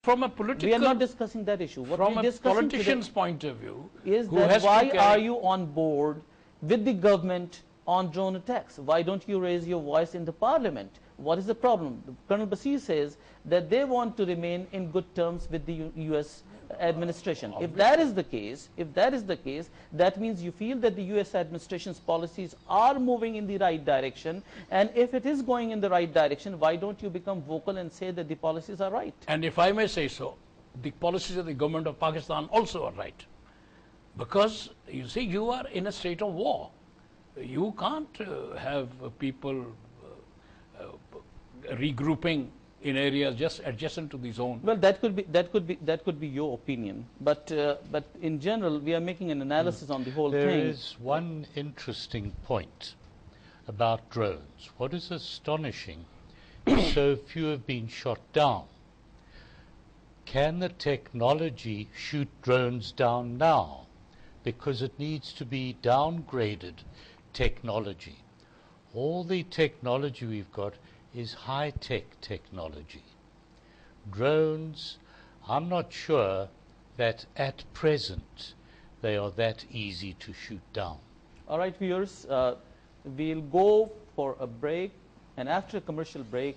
from a political... We are not discussing that issue. What from we are a discussing politician's today point of view, is who that has to why carry- are you on board with the government on drone attacks? Why don't you raise your voice in the parliament? What is the problem? Colonel Basir says that they want to remain in good terms with the US administration. If that is the case, that means you feel that the US administration's policies are moving in the right direction, and if it is going in the right direction, why don't you become vocal and say that the policies are right? And if I may say so, the policies of the government of Pakistan also are right. Because, you see, you are in a state of war. You can't have people regrouping in areas just adjacent to the zone. Well, that could be your opinion, but in general, we are making an analysis on the whole thing. There is one interesting point about drones. What is astonishing is so few have been shot down. Can the technology shoot drones down now? Because it needs to be downgraded technology. All the technology we've got is high-tech technology. Drones, I'm not sure that at present they are that easy to shoot down. All right, viewers, we'll go for a break, and after a commercial break,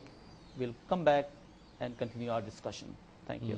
we'll come back and continue our discussion. Thank you.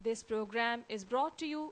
This program is brought to you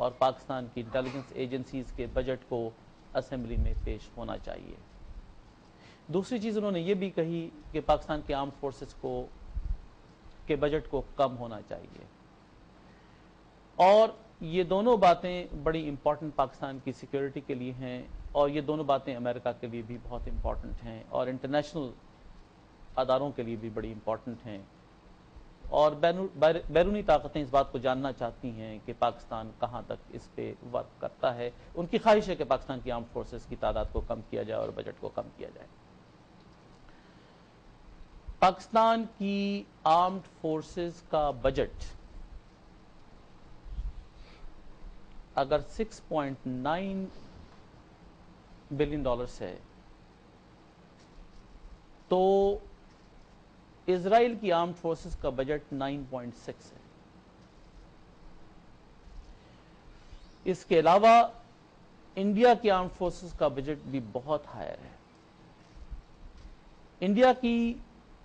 اور پاکستان کی intelligence agencies کے budget کو assembly میں پیش ہونا چاہیے۔ دوسری چیز انہوں نے یہ بھی کہی کہ پاکستان کے آرمڈ فورسز کے بجٹ کو کم ہونا چاہیے، اور یہ دونوں باتیں بڑی امپورٹنٹ پاکستان کی سیکیورٹی کے لیے ہیں، اور یہ دونوں باتیں امریکہ کے لیے بھی بہت امپورٹنٹ ہیں، اور انٹرنیشنل اداروں کے لیے بھی بڑی امپورٹنٹ ہیں، اور بیرونی طاقتیں اس بات کو جاننا چاہتی ہیں کہ پاکستان کہاں تک اس پہ ورک کرتا ہے۔ ان کی خواہش ہے کہ پاکستان کی آرمڈ فورسز کی تعداد کو کم کیا جائے اور بجٹ کو کم کیا جائے۔ پاکستان کی آرمڈ فورسز کا بجٹ اگر $6.9 بلین ہے تو اسرائیل کی آرمڈ فورسز کا بجٹ 9.6 ہے۔ اس کے علاوہ انڈیا کی آرمڈ فورسز کا بجٹ بھی بہت ہائر ہے۔ انڈیا کی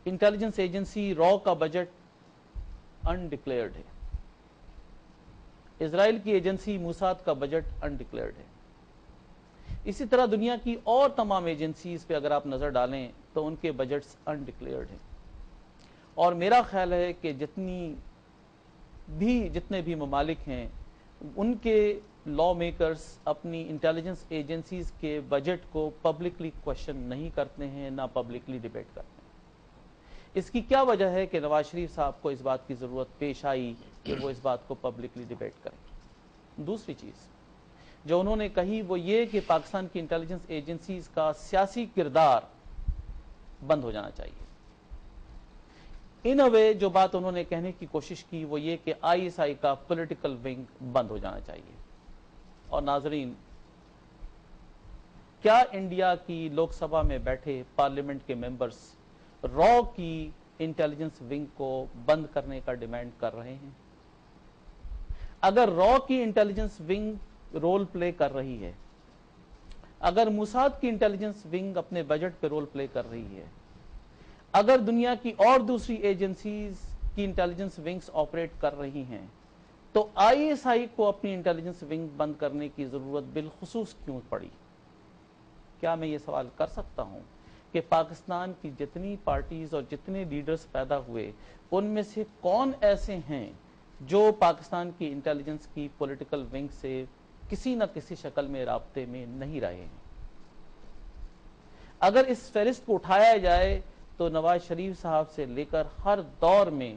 انٹیلیجنس ایجنسی را کا بجٹ انڈکلیئرڈ ہے، اسرائیل کی ایجنسی موساد کا بجٹ انڈکلیئرڈ ہے۔ اسی طرح دنیا کی اور تمام ایجنسیز پہ اگر آپ نظر ڈالیں تو ان کے بجٹس انڈکلیئرڈ ہیں، اور میرا خیال ہے کہ جتنے بھی ممالک ہیں ان کے لا میکرز اپنی انٹیلیجنس ایجنسیز کے بجٹ کو پبلکلی کوشچن نہیں کرتے ہیں، نہ پبلکلی ڈیبیٹ کرتے ہیں۔ اس کی کیا وجہ ہے کہ نواز شریف صاحب کو اس بات کی ضرورت پیش آئی کہ وہ اس بات کو پبلکلی ڈیبیٹ کریں؟ دوسری چیز جو انہوں نے کہی وہ یہ کہ پاکستان کی انٹیلیجنس ایجنسیز کا سیاسی کردار بند ہو جانا چاہیے۔ ان اے وے جو بات انہوں نے کہنے کی کوشش کی وہ یہ کہ ISI کا پولیٹیکل ونگ بند ہو جانا چاہیے۔ اور ناظرین، کیا انڈیا کی لوک سبھا میں بیٹھے پارلیمنٹ کے ممبرز را کی انٹیلیجنس ونگ کو بند کرنے کا ڈیمانڈ کر رہے ہیں؟ اگر را کی انٹیلیجنس ونگ رول پلے کر رہی ہے، اگر موساد کی انٹیلیجنس ونگ اپنے بجٹ پہ رول پلے کر رہی ہے، اگر دنیا کی اور دوسری ایجنسیز کی انٹیلیجنس ونگز آپریٹ کر رہی ہیں، تو ISI کو اپنی انٹیلیجنس ونگ بند کرنے کی ضرورت بالخصوص کیوں پڑی؟ کیا میں یہ سوال کر سکتا ہوں کہ پاکستان کی جتنی پارٹیز اور جتنے لیڈرز پیدا ہوئے ان میں سے کون ایسے ہیں جو پاکستان کی انٹیلیجنس کی پولیٹیکل ونگ سے کسی نہ کسی شکل میں رابطے میں نہیں رہے ہیں؟ اگر اس فہرست کو اٹھایا جائے تو نواز شریف صاحب سے لے کر ہر دور میں،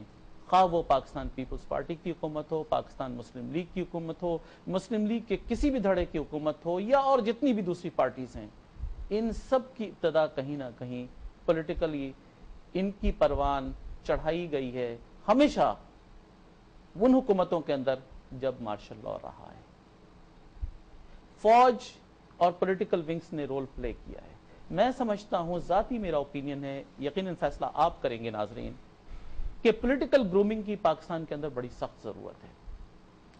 خواہ وہ پاکستان پیپلز پارٹی کی حکومت ہو، پاکستان مسلم لیگ کی حکومت ہو، مسلم لیگ کے کسی بھی دھڑے کی حکومت ہو، یا اور جتنی بھی دوسری پارٹیز ہیں، ان سب کی ابتدا کہیں نہ کہیں پولیٹیکلی ان کی پروان چڑھائی گئی ہے ہمیشہ ان حکومتوں کے اندر جب مارشل لا رہا ہے۔ فوج اور پولیٹیکل ونگز نے رول پلے کیا ہے۔ میں سمجھتا ہوں، ذاتی میرا اوپینین ہے، یقیناً فیصلہ آپ کریں گے ناظرین، کہ پولیٹیکل گرومنگ کی پاکستان کے اندر بڑی سخت ضرورت ہے۔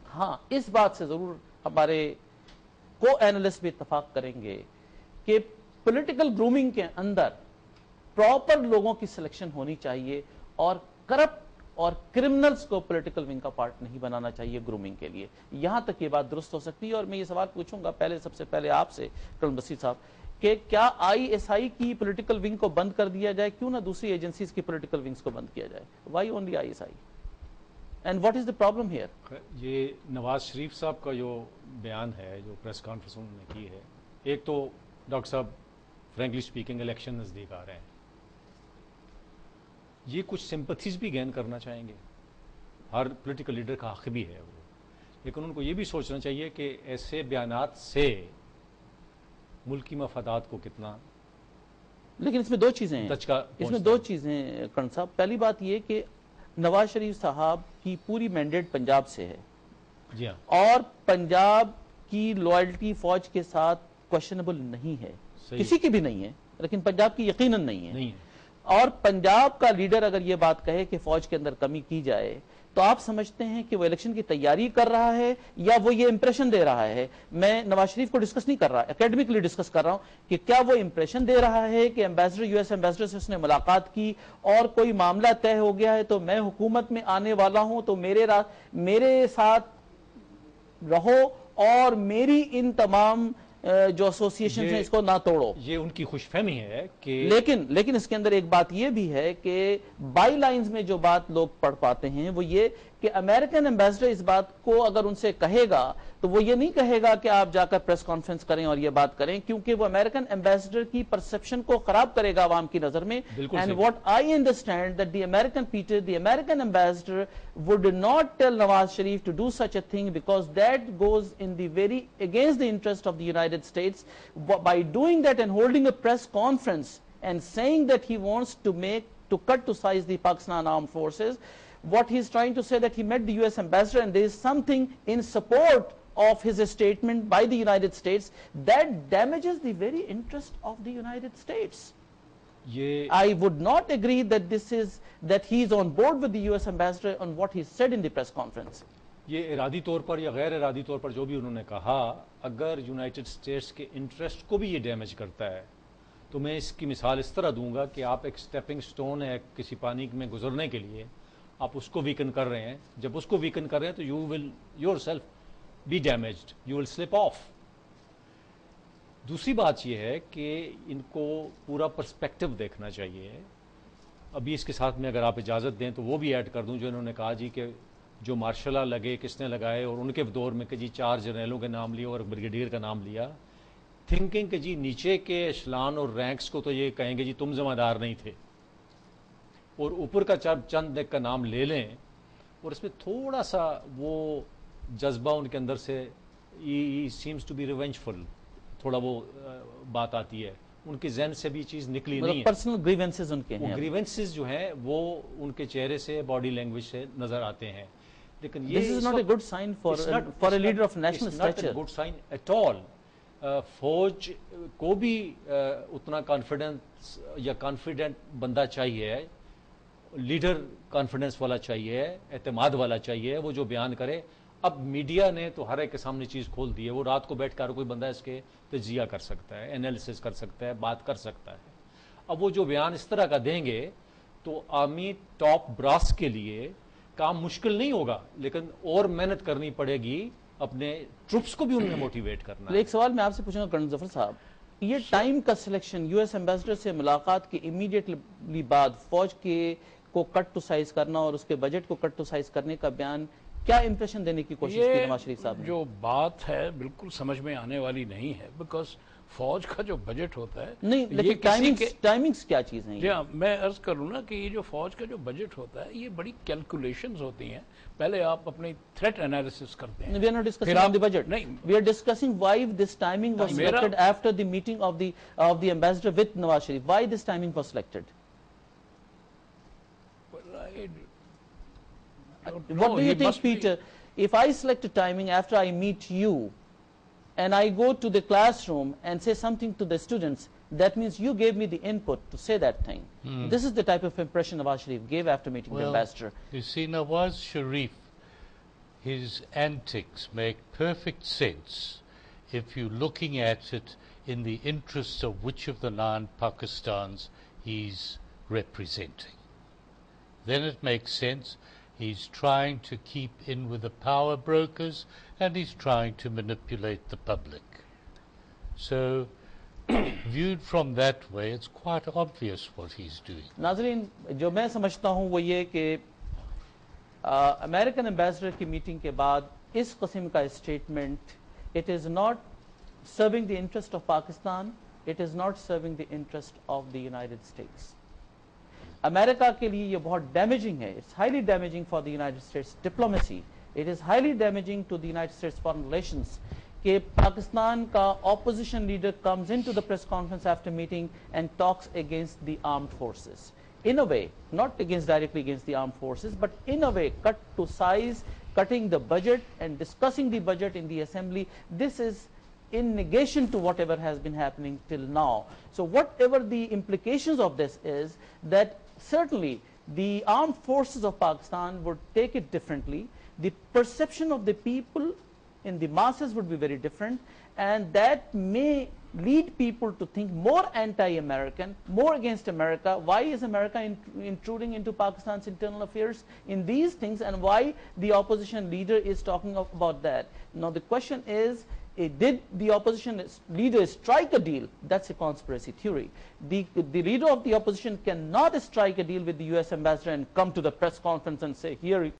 ہاں، اس بات سے ضرور ہمارے کو اینالسٹ بھی اتفاق کریں گے کہ پولیٹیکل گرومنگ کے اندر پراپر لوگوں کی سلیکشن ہونی چاہیے، اور کرپٹ اور کرمنلز کو پولیٹیکل ونگ کا پارٹ نہیں بنانا چاہیے گرومنگ کے لیے۔ یہاں تک یہ بات درست ہو سکتی ہے، اور میں یہ سوال پوچھوں گا سب سے پہلے آپ سے کرنل بصیر صاحب کہ کیا ISI کی پولیٹیکل ونگ کو بند کر دیا جائے؟ کیوں نہ دوسری ایجنسیز کی پولیٹیکل ونگز کو بند کیا جائے؟ Why only ISI؟ And what is the problem here? یہ نواز شریف صاحب کا جو بیان ہے، جو پریس کانفرنس انہوں نے کی ہے، ایک تو ڈاکٹر صاحب فرینکلی اسپیکنگ الیکشن نزدیک آ رہے ہیں، یہ کچھ سمپتھیز بھی گین کرنا چاہیں گے، ہر پولیٹیکل لیڈر کا حق بھی ہے وہ، لیکن ان کو یہ بھی سوچنا چاہیے کہ ایسے بیانات سے ملکی مفادات کو کتنا، لیکن اس میں دو چیزیں ہیں، کرن صاحب۔ پہلی بات یہ کہ نواز شریف صاحب کی پوری مینڈیٹ پنجاب سے ہے، جی ہاں، اور پنجاب کی لوائلٹی فوج کے ساتھ کوشچنبل نہیں ہے، کسی کی بھی نہیں ہے، لیکن پنجاب کی یقیناً نہیں ہے۔ اور پنجاب کا لیڈر اگر یہ بات کہے کہ فوج کے اندر کمی کی جائے تو آپ سمجھتے ہیں کہ وہ الیکشن کی تیاری کر رہا ہے یا وہ یہ امپریشن دے رہا ہے؟ میں نواز شریف کو ڈسکس نہیں کر رہا، اکیڈمکلی ڈسکس کر رہا ہوں کہ کیا وہ امپریشن دے رہا ہے کہ US ایمبیسڈر سے اس نے ملاقات کی اور کوئی معاملہ طے ہو گیا ہے تو میں حکومت میں آنے والا ہوں، تو میرے ساتھ رہو اور میری ان تمام جو ایسوسیشن ہیں اس کو نہ توڑو. یہ ان کی خوش فہمی ہے کہ لیکن اس کے اندر ایک بات یہ بھی ہے کہ بائی لائنز میں جو بات لوگ پڑھ پاتے ہیں وہ یہ کہ امریکن ایمبیسڈر اس بات کو اگر ان سے کہے گا تو وہ یہ نہیں کہے گا کہ آپ جا کر پریس کانفرنس کریں اور یہ بات کریں, کیونکہ وہ امریکن ایمبیسڈر کی پرسپشن کو خراب کرے گا عوام کی نظر میں. And what I understand that the American ambassador would not tell Nawaz Sharif to do such a thing because that goes in the very against the interest of the United States. By doing that and holding a press conference and saying that he wants to cut to size the Pakistan Armed Forces, what he's trying to say that he met the US ambassador and there is something in support of his statement by the United States that damages the very interest of the United States. I would not agree that he is on board with the US ambassador on what he said in the press conference. یہ ارادی طور پر یا غیر ارادی طور پر جو بھی انہوں نے کہا, اگر یونائٹڈ اسٹیٹس کے انٹرسٹ کو بھی یہ ڈیمیج کرتا ہے تو میں اس کی مثال اس طرح دوں گا کہ آپ ایک سٹیپنگ سٹون ہے کسی پانی میں گزرنے کے لیے, آپ اس کو ویکن کر رہے ہیں. جب اس کو ویکن کر رہے ہیں تو you will yourself be damaged, you will slip off. دوسری بات یہ ہے کہ ان کو پورا پرسپیکٹو دیکھنا چاہیے. ابھی اس کے ساتھ میں اگر آپ اجازت دیں تو وہ بھی ایڈ کر دوں جو انہوں نے کہا جی کہ جو مارشل لا لگے کس نے لگائے, اور ان کے دور میں کہ جی 4 جنرلوں کے نام لیے اور بریگیڈیئر کا نام لیا, تھنکنگ کہ جی نیچے کے اشلان اور رینکس کو تو یہ کہیں گے جی تم ذمہ دار نہیں تھے, اور اوپر کا چند ایک کا نام لے لیں, اور اس میں تھوڑا سا وہ جذبہ ان کے اندر سے سیمز ٹو بی ریونجفل, تھوڑا وہ بات آتی ہے. ان کے ذہن سے بھی چیز نکلی نہیں ہے. پرسنل گریونسز ان کے ہیں, گریونسز جو ہیں وہ ان کے چہرے سے باڈی لینگویج سے نظر آتے ہیں. لیکن یہ This is not a good sign for a leader of national stature. It's not a good sign at all. فوج کو بھی اتنا کانفیڈنس یا کانفیڈنٹ بندہ چاہیے, لیڈر کانفیڈنس والا چاہیے, اعتماد والا چاہیے, وہ جو بیان کرے. اب میڈیا نے تو ہر ایک کے سامنے چیز کھول دی ہے, وہ رات کو بیٹھ کر کوئی بندہ اس کے تجزیہ کر سکتا ہے, انالیسس کر سکتا ہے, بات کر سکتا ہے. اب وہ جو بیان اس طرح کا دیں گے تو آرمی ٹاپ براس کے لیے کام مشکل نہیں ہوگا, لیکن اور محنت کرنی پڑے گی, اپنے ٹروپس کو بھی ان میں موٹیویٹ کرنا. ایک سوال میں آپ سے پوچھوں گا کرنل ظفر صاحب, یہ ٹائم کا سلیکشن یو ایس ایمبیسڈر سے ملاقات کے امیڈیٹلی بعد فوج کو کٹ ٹو سائز کرنا اور اس کے بجٹ کو کٹ ٹو سائز کرنے کا بیان کیا امپریشن دینے کی کوشش کی نواز شریف صاحب نے؟ جو بات ہے بالکل سمجھ میں آنے والی نہیں ہے, بیکاز فوج کا جو بجٹ ہوتا ہے نہیں, لیکن ٹائمنگز کیا چیز ہیں؟ جی ہاں, میں عرض کروں نا کہ یہ جو فوج کا جو بجٹ ہوتا ہے یہ بڑی کیلکولیشنز ہوتی ہیں. پہلے آپ اپنی تھریٹ انالیسس کرتے ہیں. We are not discussing on the budget. We are discussing why this timing was selected after the meeting of the ambassador with Nawaz Sharif. Why this timing was selected? What do you think, Peter? If I select a timing after I meet you and I go to the classroom and say something to the students, that means you gave me the input to say that thing. This is the type of impression Nawaz Sharif gave after meeting the ambassador. You see, Nawaz Sharif, his antics make perfect sense if you're looking at it in the interests of which of the 9 Pakistans he's representing. Then it makes sense. He's trying to keep in with the power brokers and he's trying to manipulate the public. So, viewed from that way, it's quite obvious what he's doing. ناظرین, جو میں سمجھتا ہوں وہ یہ کہ American ambassador کی meeting کے بعد اس قسم کا statement, it is not serving the interest of Pakistan, it is not serving the interest of the United States. امریکہ کے لیے یہ بہت ڈیمیجنگ ہے. It's highly damaging for the United States diplomacy. It is highly damaging to the United States foreign relations کہ پاکستان کا opposition leader comes into the press conference after meeting and talks against the armed forces. In a way, not directly against the armed forces, but in a way cut to size, cutting the budget and discussing the budget in the assembly. This is in negation to whatever has been happening till now. So whatever the implications of this is, that certainly the armed forces of Pakistan would take it differently. The perception of the people in the masses would be very different, and that may lead people to think more anti-American, more against America. Why is America intruding into Pakistan's internal affairs in these things, and why the opposition leader is talking about that? Now the question is, did the opposition leader strike a deal? That's a conspiracy theory. The leader of the opposition cannot strike a deal with the US ambassador and come to the press conference and say, here